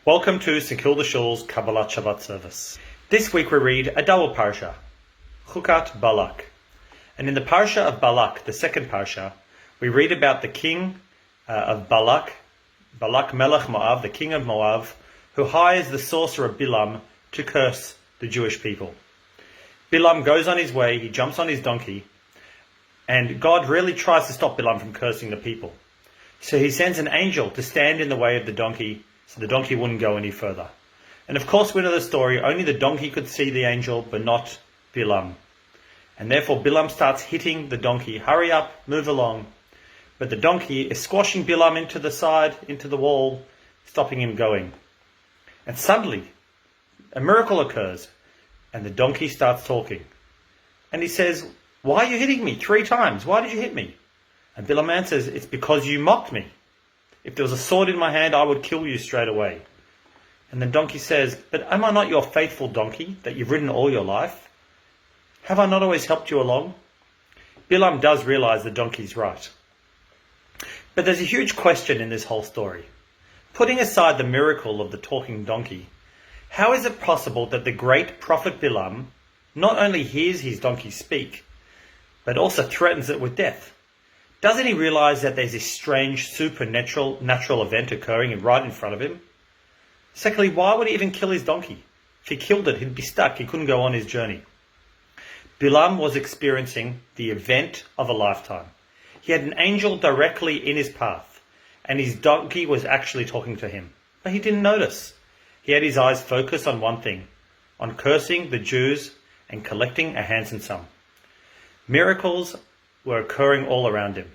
Welcome to St Kilda Shul's Kabbalat Shabbat service. This week we read a double parsha, Chukat Balak. And in the parsha of Balak, the second parsha, we read about the king of Balak Melech Moab, the king of Moab, who hires the sorcerer Bilam to curse the Jewish people. Bilam goes on his way, he jumps on his donkey, and God really tries to stop Bilam from cursing the people. So he sends an angel to stand in the way of the donkey, so the donkey wouldn't go any further. And of course we know the story, only the donkey could see the angel, but not Bilam. And therefore Bilam starts hitting the donkey, hurry up, move along. But the donkey is squashing Bilam into the side, into the wall, stopping him going. And suddenly, a miracle occurs, and the donkey starts talking. And he says, "Why are you hitting me 3 times? Why did you hit me?" And Bilam answers, "It's because you mocked me. If there was a sword in my hand, I would kill you straight away." And the donkey says, "But am I not your faithful donkey that you've ridden all your life? Have I not always helped you along?" Bilam does realize the donkey's right. But there's a huge question in this whole story. Putting aside the miracle of the talking donkey, how is it possible that the great prophet Bilam not only hears his donkey speak, but also threatens it with death? Doesn't he realize that there's this strange supernatural event occurring right in front of him? Secondly, why would he even kill his donkey? If he killed it, he'd be stuck. He couldn't go on his journey. Bilam was experiencing the event of a lifetime. He had an angel directly in his path, and his donkey was actually talking to him. But he didn't notice. He had his eyes focused on one thing, on cursing the Jews and collecting a handsome sum. Miracles were occurring all around him,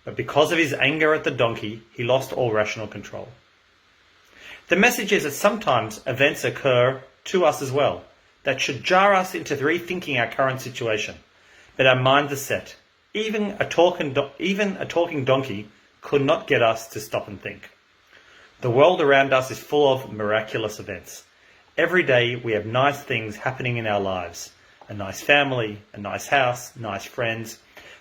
but because of his anger at the donkey, he lost all rational control. The message is that sometimes events occur to us as well that should jar us into rethinking our current situation, but our minds are set. Even a talking donkey could not get us to stop and think. The world around us is full of miraculous events. Every day we have nice things happening in our lives, a nice family, a nice house, nice friends.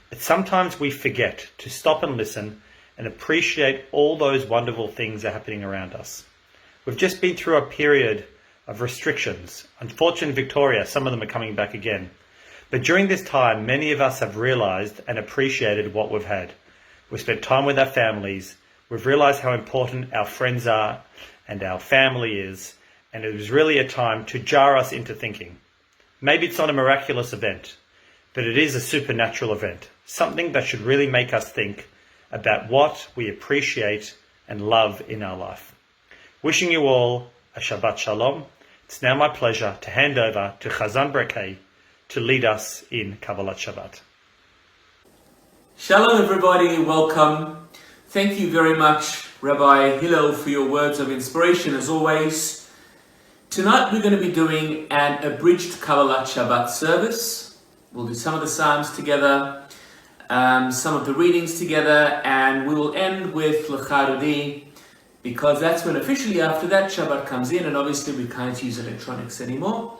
But sometimes we forget to stop and listen and appreciate all those wonderful things that are happening around us. We've just been through a period of restrictions. Unfortunately, in Victoria, some of them are coming back again. But during this time, many of us have realized and appreciated what we've had. We've spent time with our families. We've realized how important our friends are and our family is. And it was really a time to jar us into thinking. Maybe it's not a miraculous event, but it is a supernatural event, something that should really make us think about what we appreciate and love in our life. Wishing you all a Shabbat Shalom. It's now my pleasure to hand over to Chazan Brekei to lead us in Kabbalat Shabbat. Shalom everybody, welcome. Thank you very much, Rabbi Hillel, for your words of inspiration as always. Tonight we're going to be doing an abridged Kabbalat Shabbat service. We'll do some of the Psalms together, some of the readings together, and we will end with L'Charudi, because that's when officially after that Shabbat comes in, and obviously we can't use electronics anymore.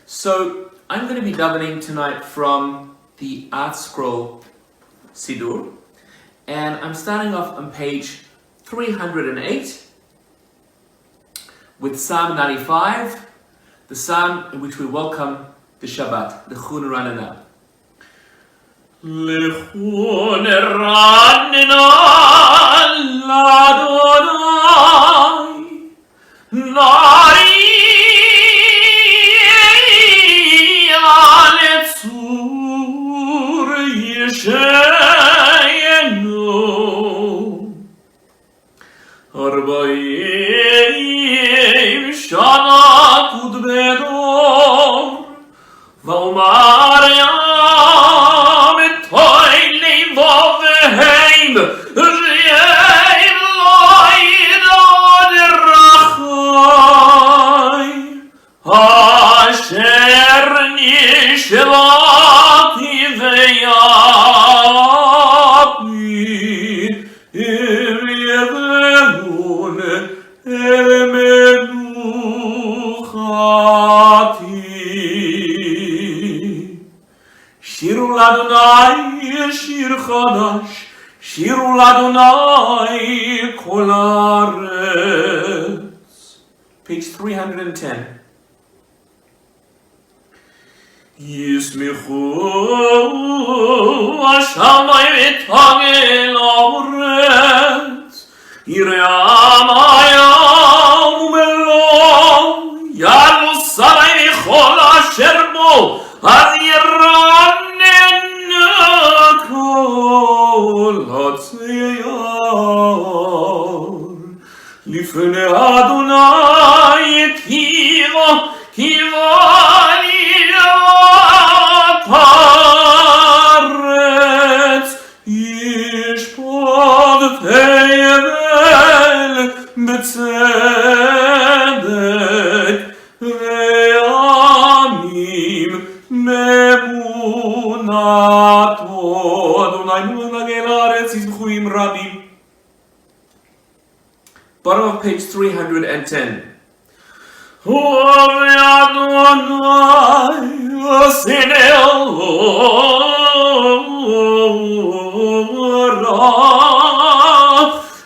So I'm going to be davening tonight from the Art Scroll Siddur, and I'm starting off on page 308 with Psalm 95, the Psalm in which we welcome the Shabbat, the Chun Ranana. L'Chun Ranana l'Adonai Nari Aletzur Yeshayenu Arba'im Shana Kudbedor V'omar Yam Etoy Leivovheim Re'eim Lo'idon Rachai Asher Nishvati Ve'yapi Im Yevehun Menuchati Shiru l'Adonai shir chadash, shiru l'Adonai kol haaretz. Page 310. ישמחו השמיים ותגל הארץ, ירעם הים ומלואו, יעלו שרי וכל אשר בו, אז ירנן כל הצייר. לפני אדוני כיוון הארץ, ישפוט תבל בצדק, ועמים מאמונתו. אדוני מנהל הארץ ישמחו עם רבים. Bottom of page 310.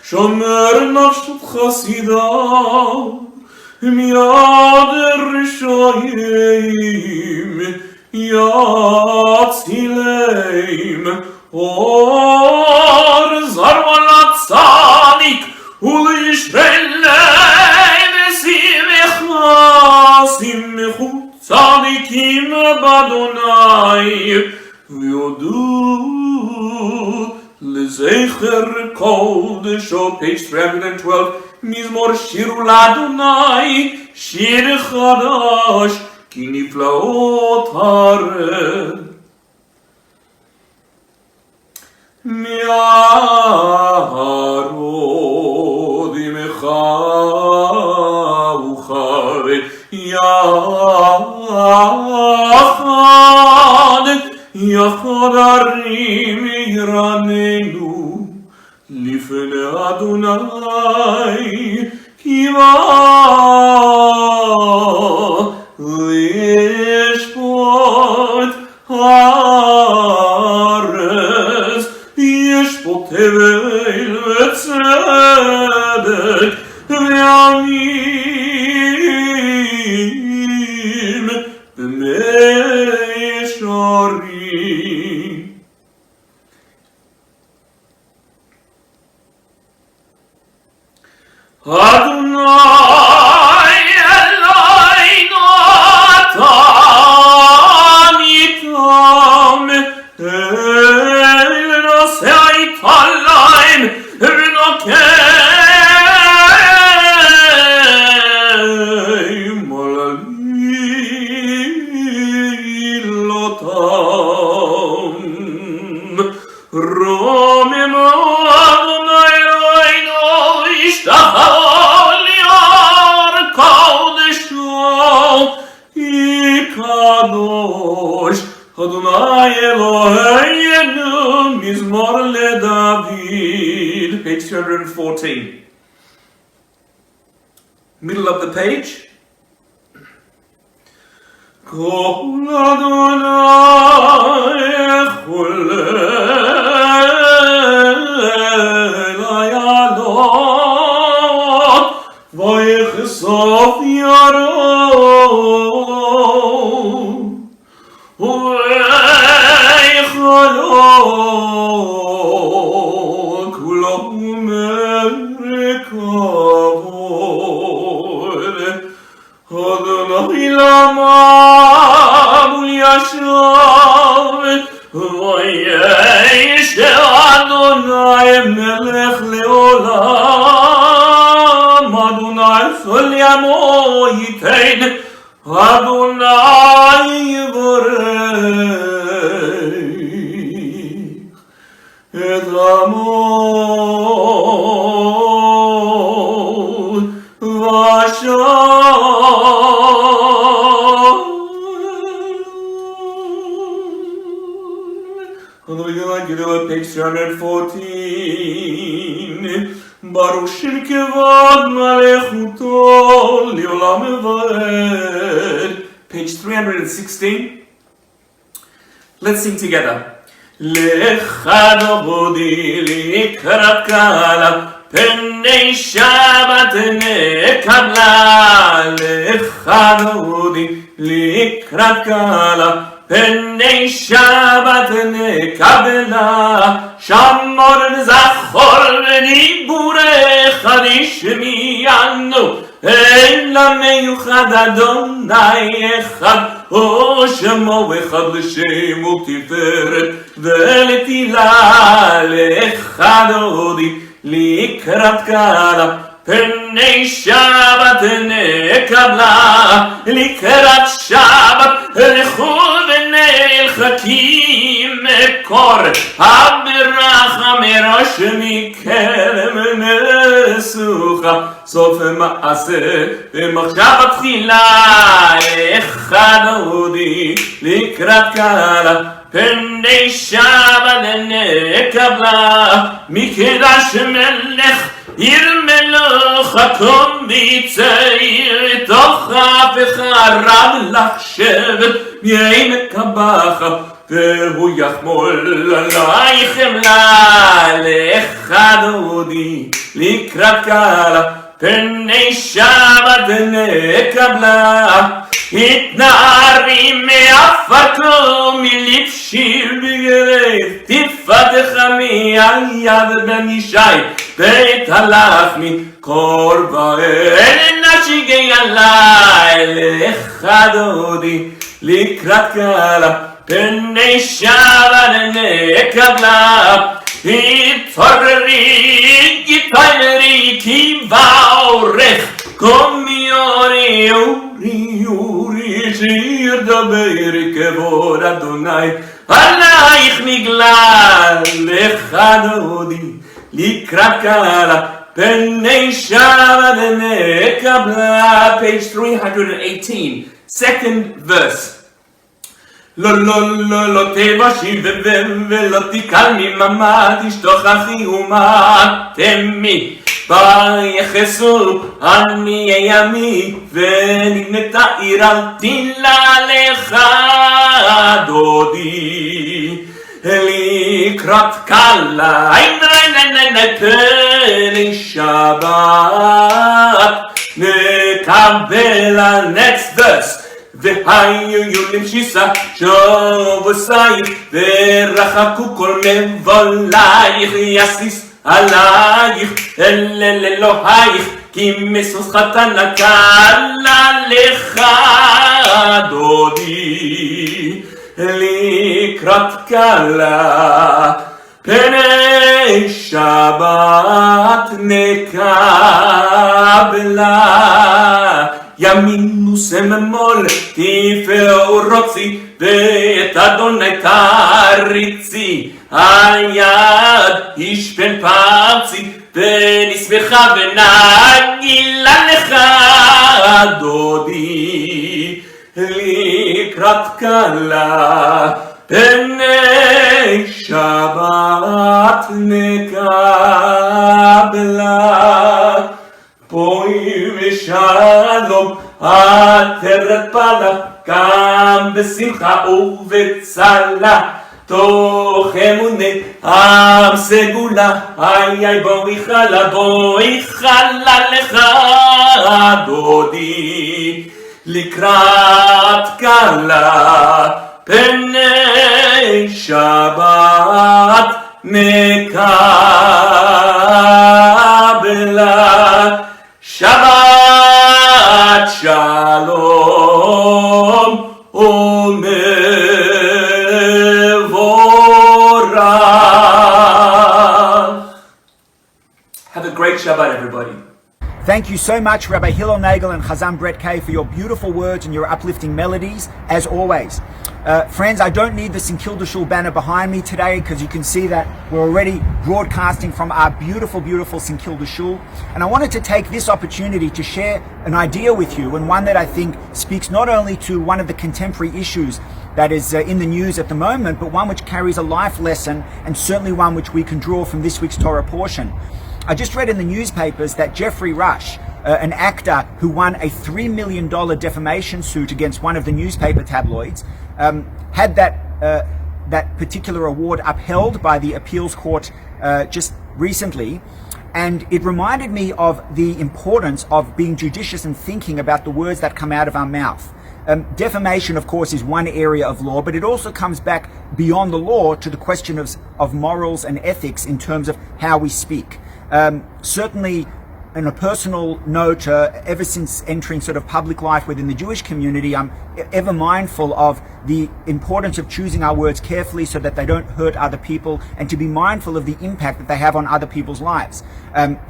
שומר נפשת חסידיו מיד רשעים יצילם. אור זרוע לצדיק ולישרי שמחו צדיקים באדוני ויודו לזכר קודשו. page 312. מזמור שירו לאדוני שיר חדש כי נפלאות הארץ. מהרוד עמך וחרד יחד ערים ירננו לפני אדוני כי בא לשפוט הארץ, ישפוט תבל וצדק ועמים במישרים. אדוני אלינו אתה ניתם, אל נושא איתליים ונוקם עלילותם. רוממו אדוני אלוהינו השתחוו ליאור קודשו יקדוש אדוני אלוהינו. מזמור לדוד. page 214. middle of the page. כל אדוני חולל הידות ויחשוף ידו ויכלו כולו מרכבות. אדוני למד וישב וישב אדוני מלך לעולם. אדוני כל ימו ייתן, אדוני יברך את עמו page 314. Baruch shel kevod malchuto leolam ועד. page 316. Let's sing together. לך דודי לקראת קהלה פני שבת נקבלה, לך דודי לקראת קלה. פני שבת נקבלה, שמור וזכור ודיבורך נשמיענו. אין למיוחד אדוני אחד, או שמו אחד לשם ותפארת ולתהילה. לך דודי לקראת קלה, פני שבת נקבלה. לקראת שבת לכו ונלחקים מקור הברכה מראש מכרם נסוכה. סוף מעשה ומחשבה תחילה. לך דודי לקראת קלה, פני שבת נקבלה. מקדש מלך עיר מלוך הקום ביצעיר, תוך אף רב לך שבט מעמק הבכה, והוא יחמול עלייך חמלה. לך דודי לקראת קלה, פני שבת נקבלה. התנערי מעפרתו מלבשי בגרב, תפתח מיד בן ישי בית הלחמי קורבן נשיגי עלי. לך דודי לקראת קלה, פני שבת נקבלה. התעוררי תתעוררי כי באורך קומי אורי אורי אורי, שיר דבר כבוד אדוני עלייך נגלה. לך דודי לקראת קלה, פני שבת נקבלה. Page 318, second verse. לא לא לא לא תבשי ולא תקל מממה, תשתוכחי ומטמי ויחסו עניי עמי, ונבנתה עיר אל תילה. לך דודי לקראת קלה, פני שבת נקבלה. Next verse. והיו למשיסה שובוסייך, ורחקו כל מבולייך. יסיס עלייך אל אלוהייך, כי משוש חתן קלה. לך דודי לקראת קלה, פני שבת נקבלה. ימין ושמאל תפאורוצי, ואת אדוני תריצי. היד ישפן פרצי, ונשמחה ונגילה. לך דודי לקראת קלה, פני שבת נקבלה. פוי ושלום עטרת פלה, גם בשמחה ובצלה. תוך אמוני עם סגולה, איי בואי חלה. לך דודי לקראת קלה, פני שבת נקבלה. שבת שלום ומבורך. Have a great Shabbat, everybody. Thank you so much, Rabbi Hillel Nagel and Chazan Brett Kay, for your beautiful words and your uplifting melodies, as always. Friends, I don't need the St Kilda Shul banner behind me today, because you can see that we're already broadcasting from our beautiful, beautiful St Kilda Shul. And I wanted to take this opportunity to share an idea with you, and one that I think speaks not only to one of the contemporary issues that is in the news at the moment, but one which carries a life lesson, and certainly one which we can draw from this week's Torah portion. I just read in the newspapers that Jeffrey Rush, an actor who won a $3 million defamation suit against one of the newspaper tabloids, had that particular award upheld by the appeals court just recently. And it reminded me of the importance of being judicious and thinking about the words that come out of our mouth. Defamation, of course, is one area of law, but it also comes back beyond the law to the question of morals and ethics in terms of how we speak. Certainly, on a personal note, ever since entering sort of public life within the Jewish community, I'm ever mindful of the importance of choosing our words carefully so that they don't hurt other people, and to be mindful of the impact that they have on other people's lives.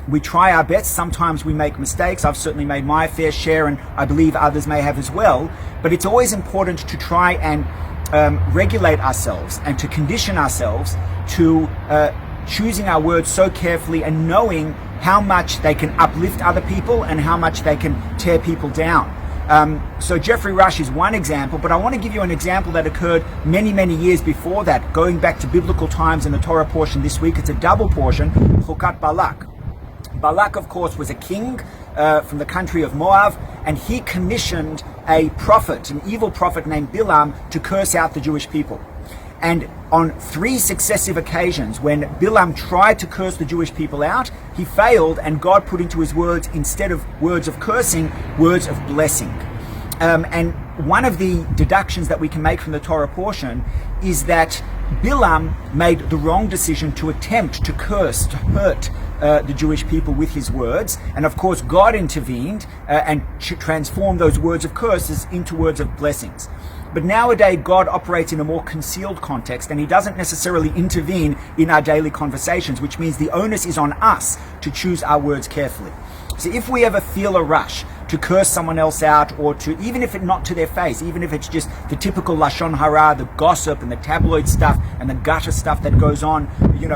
We try our best. Sometimes we make mistakes. I've certainly made my fair share, and I believe others may have as well. But it's always important to try and regulate ourselves and to condition ourselves to choosing our words so carefully and knowing how much they can uplift other people and how much they can tear people down. So Jeffrey Rush is one example, but I want to give you an example that occurred many, many years before that, going back to biblical times in the Torah portion this week. It's a double portion, Chukat Balak. Balak, of course, was a king from the country of Moab, and he commissioned a prophet, an evil prophet named Bilam, to curse out the Jewish people. And on 3 successive occasions, when Bilam tried to curse the Jewish people out, he failed, and God put into his words, instead of words of cursing, words of blessing. And one of the deductions that we can make from the Torah portion is that Bilam made the wrong decision to attempt to curse, to hurt the Jewish people with his words. And of course, God intervened and transformed those words of curses into words of blessings. But nowadays, God operates in a more concealed context, and he doesn't necessarily intervene in our daily conversations, which means the onus is on us to choose our words carefully. So if we ever feel a rush to curse someone else out, or to, even if it's not to their face, even if it's just the typical Lashon Hara, the gossip and the tabloid stuff and the gutter stuff that goes on,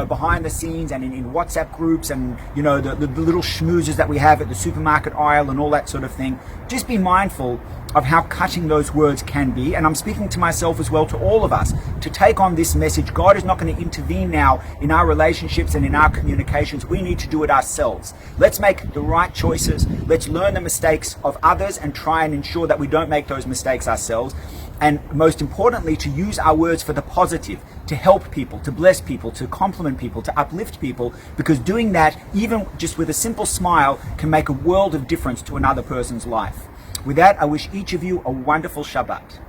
behind the scenes and in WhatsApp groups and, the little schmoozes that we have at the supermarket aisle and all that sort of thing, just be mindful of how cutting those words can be. And I'm speaking to myself as well, to all of us, to take on this message. God is not going to intervene now in our relationships and in our communications. We need to do it ourselves. Let's make the right choices. Let's learn the mistakes of others and try and ensure that we don't make those mistakes ourselves. And most importantly, to use our words for the positive, to help people, to bless people, to compliment people, to uplift people, because doing that, even just with a simple smile, can make a world of difference to another person's life. With that, I wish each of you a wonderful Shabbat.